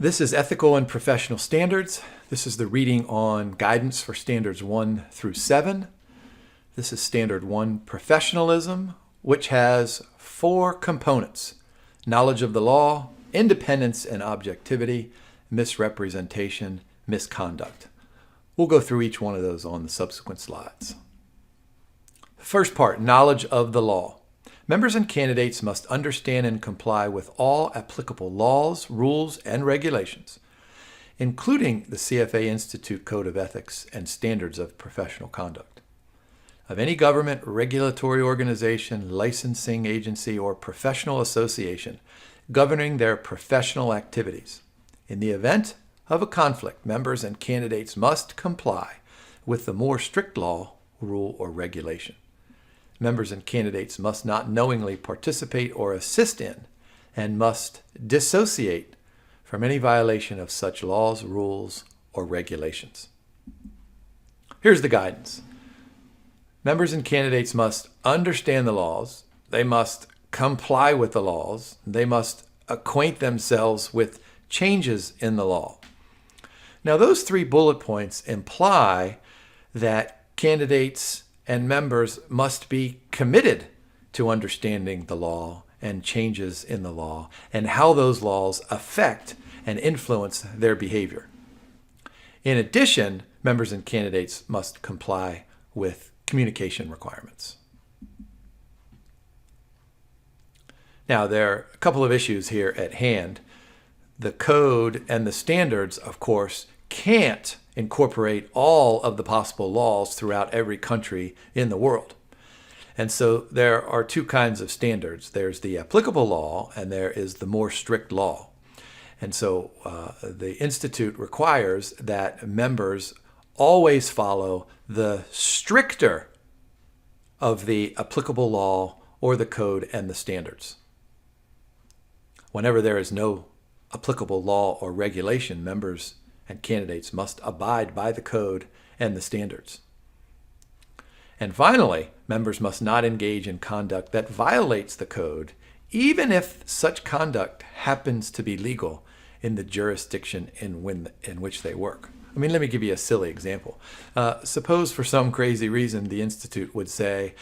This is Ethical and Professional Standards. This is the reading on guidance for Standards 1 through 7. This is Standard 1, Professionalism, which has 4 components: knowledge of the law, independence and objectivity, misrepresentation, misconduct. We'll go through each one of those on the subsequent slides. First part, knowledge of the law. Members and candidates must understand and comply with all applicable laws, rules, and regulations, including the CFA Institute Code of Ethics and Standards of Professional Conduct, of any government, regulatory organization, licensing agency, or professional association governing their professional activities. In the event of a conflict, members and candidates must comply with the more strict law, rule, or regulation. Members and candidates must not knowingly participate or assist in, and must dissociate from any violation of such laws, rules, or regulations. Here's the guidance. Members and candidates must understand the laws. They must comply with the laws. They must acquaint themselves with changes in the law. Now, those 3 bullet points imply that candidates and members must be committed to understanding the law and changes in the law and how those laws affect and influence their behavior. In addition, members and candidates must comply with communication requirements. Now, there are a couple of issues here at hand. The code and the standards, of course, can't incorporate all of the possible laws throughout every country in the world. And so there are 2 kinds of standards. There's the applicable law and there is the more strict law. And so the Institute requires that members always follow the stricter of the applicable law or the code and the standards. Whenever there is no applicable law or regulation, members and candidates must abide by the code and the standards. And finally, members must not engage in conduct that violates the code, even if such conduct happens to be legal in the jurisdiction in which they work. I mean, let me give you a silly example. Suppose for some crazy reason the Institute would say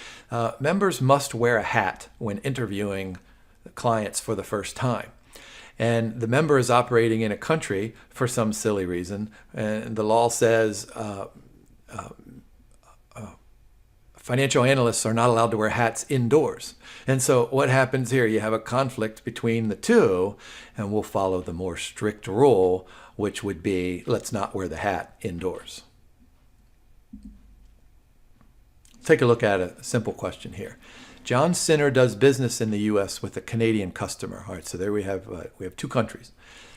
members must wear a hat when interviewing clients for the first time. And the member is operating in a country for some silly reason, and the law says financial analysts are not allowed to wear hats indoors. And so what happens here? You have a conflict between the 2, and we'll follow the more strict rule, which would be, let's not wear the hat indoors. Take a look at a simple question here. John Sinner does business in the U.S. with a Canadian customer. All right, so there we have 2 countries.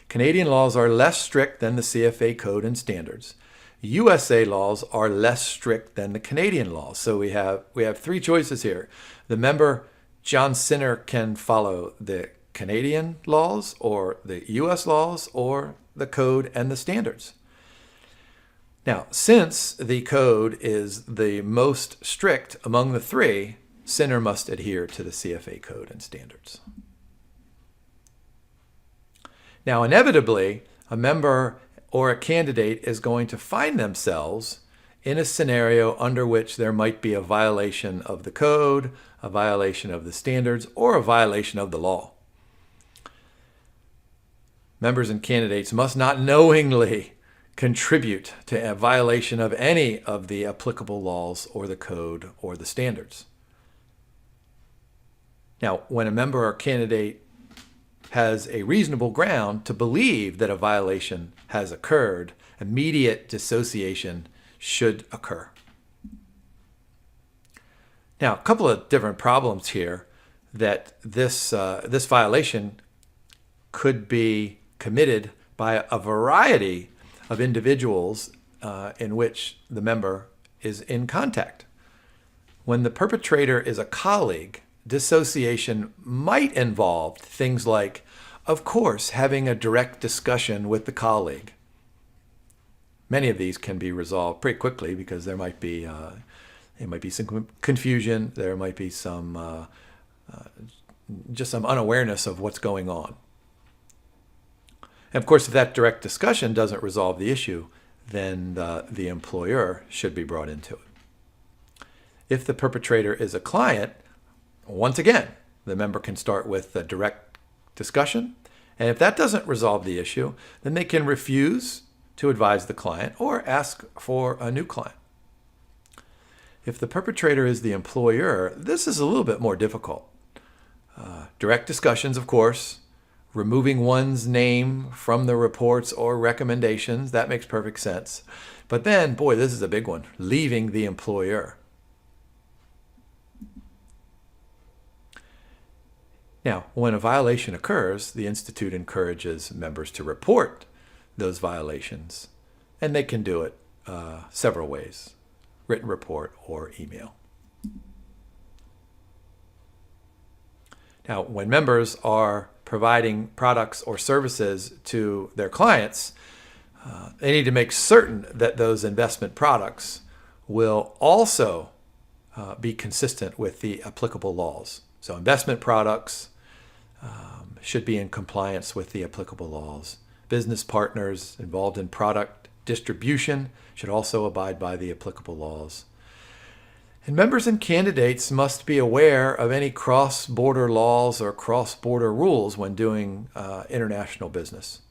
Canadian laws are less strict than the CFA code and standards. USA laws are less strict than the Canadian laws. So we have 3 choices here. The member, John Sinner, can follow the Canadian laws or the U.S. laws or the code and the standards. Now, since the code is the most strict among the 3, Sinner must adhere to the CFA code and standards. Now, inevitably, a member or a candidate is going to find themselves in a scenario under which there might be a violation of the code, a violation of the standards, or a violation of the law. Members and candidates must not knowingly contribute to a violation of any of the applicable laws or the code or the standards. Now, when a member or candidate has a reasonable ground to believe that a violation has occurred, immediate dissociation should occur. Now, a couple of different problems here that this violation could be committed by a variety of individuals in which the member is in contact. When the perpetrator is a colleague, dissociation might involve things like, of course, having a direct discussion with the colleague. Many of these can be resolved pretty quickly because there might be some confusion, there might be some just some unawareness of what's going on. And of course, if that direct discussion doesn't resolve the issue, then the employer should be brought into it. If the perpetrator is a client, once again, the member can start with a direct discussion. And if that doesn't resolve the issue, then they can refuse to advise the client or ask for a new client. If the perpetrator is the employer, this is a little bit more difficult. Direct discussions, of course, removing one's name from the reports or recommendations, that makes perfect sense. But then, boy, this is a big one, leaving the employer. Now, when a violation occurs, the Institute encourages members to report those violations, and they can do it several ways: written report or email. Now, when members are providing products or services to their clients, they need to make certain that those investment products will also be consistent with the applicable laws. So investment products should be in compliance with the applicable laws. Business partners involved in product distribution should also abide by the applicable laws. And members and candidates must be aware of any cross-border laws or cross-border rules when doing international business.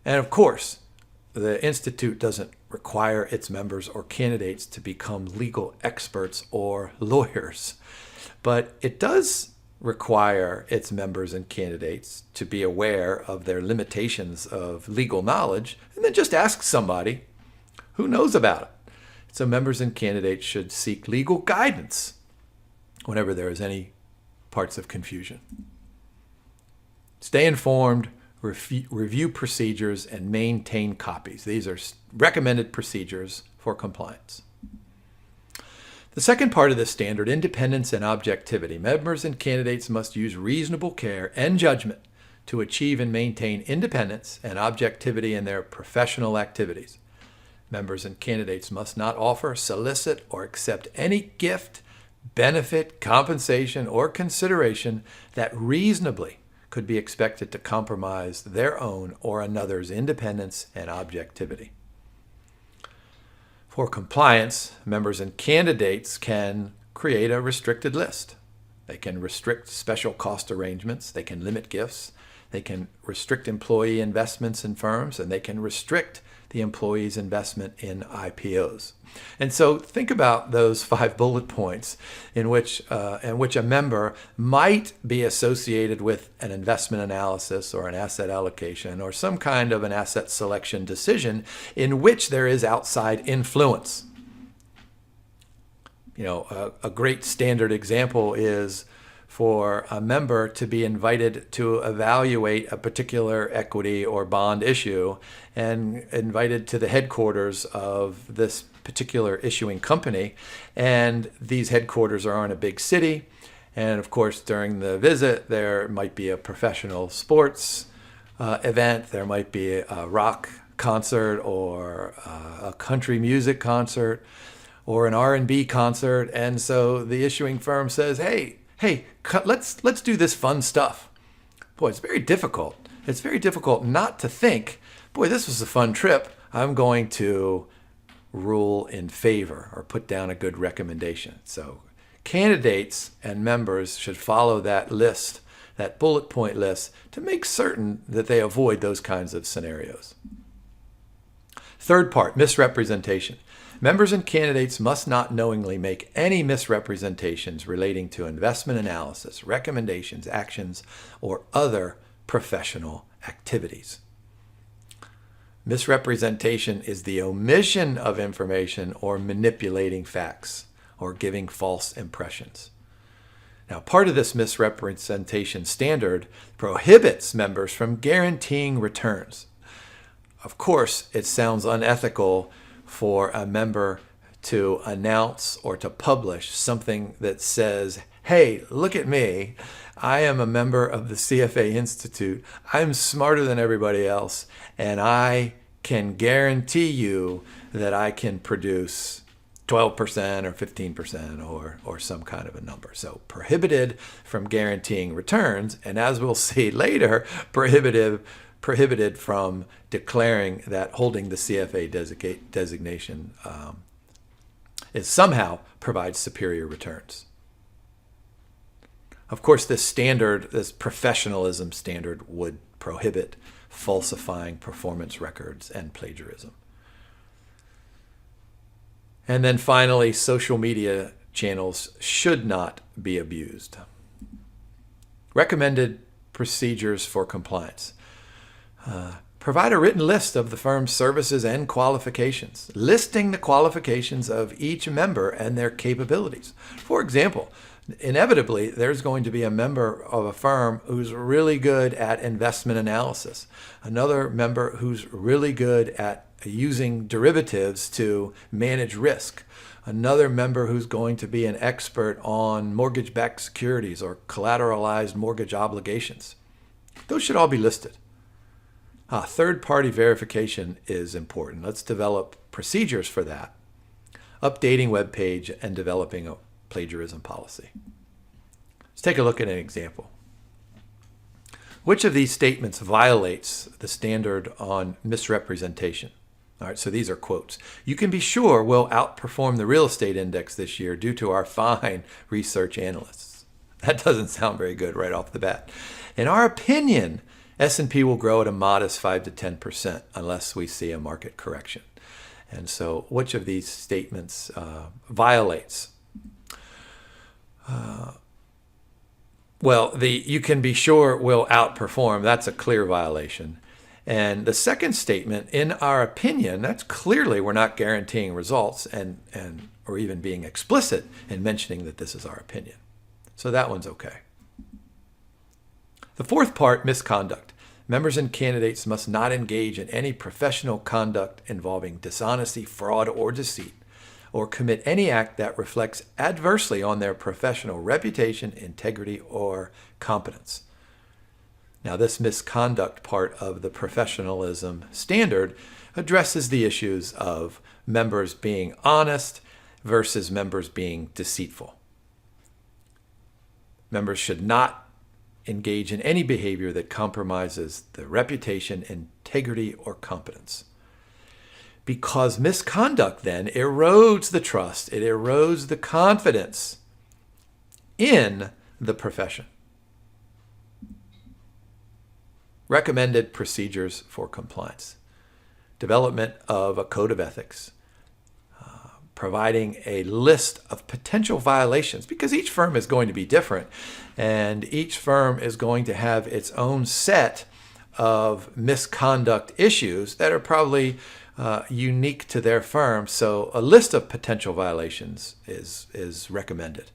And of course, the Institute doesn't require its members or candidates to become legal experts or lawyers, but it does require its members and candidates to be aware of their limitations of legal knowledge, and then just ask somebody who knows about it. So members and candidates should seek legal guidance whenever there is any parts of confusion. Stay informed, review procedures, and maintain copies. These are recommended procedures for compliance. The second part of this standard, independence and objectivity. Members and candidates must use reasonable care and judgment to achieve and maintain independence and objectivity in their professional activities. Members and candidates must not offer, solicit, or accept any gift, benefit, compensation, or consideration that reasonably could be expected to compromise their own or another's independence and objectivity. For compliance, members and candidates can create a restricted list. They can restrict special cost arrangements, they can limit gifts, they can restrict employee investments in firms, and they can restrict the employee's investment in IPOs. And so think about those 5 bullet points in which a member might be associated with an investment analysis or an asset allocation or some kind of an asset selection decision in which there is outside influence. A great standard example is for a member to be invited to evaluate a particular equity or bond issue and invited to the headquarters of this particular issuing company. And these headquarters are in a big city. And of course, during the visit, there might be a professional sports event. There might be a rock concert or a country music concert or an R&B concert. And so the issuing firm says, hey, let's do this fun stuff. Boy, it's very difficult. It's very difficult not to think, boy, this was a fun trip. I'm going to rule in favor or put down a good recommendation. So candidates and members should follow that list, that bullet point list, to make certain that they avoid those kinds of scenarios. Third part, misrepresentation. Members and candidates must not knowingly make any misrepresentations relating to investment analysis, recommendations, actions, or other professional activities. Misrepresentation is the omission of information or manipulating facts or giving false impressions. Now, part of this misrepresentation standard prohibits members from guaranteeing returns. Of course, it sounds unethical for a member to announce or to publish something that says, hey, look at me. I am a member of the CFA Institute. I'm smarter than everybody else, and I can guarantee you that I can produce 12% or 15% or some kind of a number. So prohibited from guaranteeing returns, and as we'll see later, prohibited prohibited from declaring that holding the CFA designation somehow provides superior returns. Of course, this professionalism standard would prohibit falsifying performance records and plagiarism. And then finally, social media channels should not be abused. Recommended procedures for compliance. Provide a written list of the firm's services and qualifications, listing the qualifications of each member and their capabilities. For example, inevitably, there's going to be a member of a firm who's really good at investment analysis, another member who's really good at using derivatives to manage risk, another member who's going to be an expert on mortgage-backed securities or collateralized mortgage obligations. Those should all be listed. Third-party verification is important. Let's develop procedures for that, updating web page and developing a plagiarism policy. Let's take a look at an example. Which of these statements violates the standard on misrepresentation? All right, so these are quotes. You can be sure we'll outperform the real estate index this year due to our fine research analysts. That doesn't sound very good right off the bat. In our opinion, S&P will grow at a modest 5 to 10% unless we see a market correction. And so which of these statements violates? You can be sure we'll outperform, that's a clear violation. And the second statement, in our opinion, that's clearly we're not guaranteeing results or even being explicit in mentioning that this is our opinion. So that one's okay. The fourth part, misconduct. Members and candidates must not engage in any professional conduct involving dishonesty, fraud, or deceit, or commit any act that reflects adversely on their professional reputation, integrity, or competence. Now, this misconduct part of the professionalism standard addresses the issues of members being honest versus members being deceitful. Members should not engage in any behavior that compromises the reputation, integrity, or competence. Because misconduct then erodes the trust, it erodes the confidence in the profession. Recommended procedures for compliance. Development of a code of ethics. Providing a list of potential violations, because each firm is going to be different and each firm is going to have its own set of misconduct issues that are probably unique to their firm. So a list of potential violations is recommended.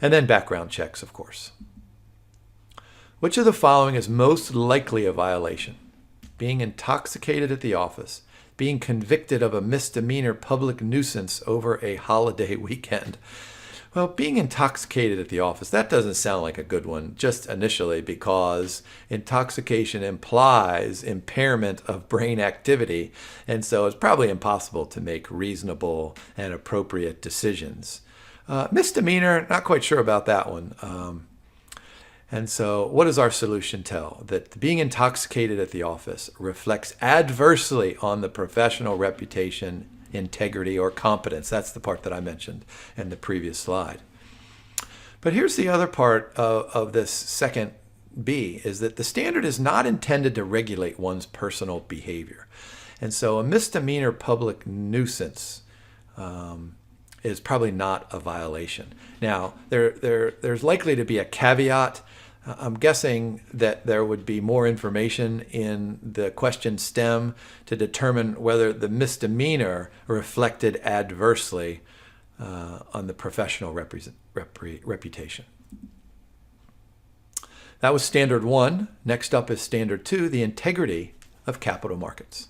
And then background checks, of course. Which of the following is most likely a violation? Being intoxicated at the office, being convicted of a misdemeanor public nuisance over a holiday weekend. Well, being intoxicated at the office, that doesn't sound like a good one, just initially, because intoxication implies impairment of brain activity, and so it's probably impossible to make reasonable and appropriate decisions. Misdemeanor, not quite sure about that one. And so what does our solution tell? That being intoxicated at the office reflects adversely on the professional reputation, integrity, or competence. That's the part that I mentioned in the previous slide. But here's the other part of this second B, is that the standard is not intended to regulate one's personal behavior. And so a misdemeanor public nuisance is probably not a violation. Now, there's likely to be a caveat. I'm guessing that there would be more information in the question stem to determine whether the misdemeanor reflected adversely on the professional reputation. That was standard 1. Next up is standard 2, the integrity of capital markets.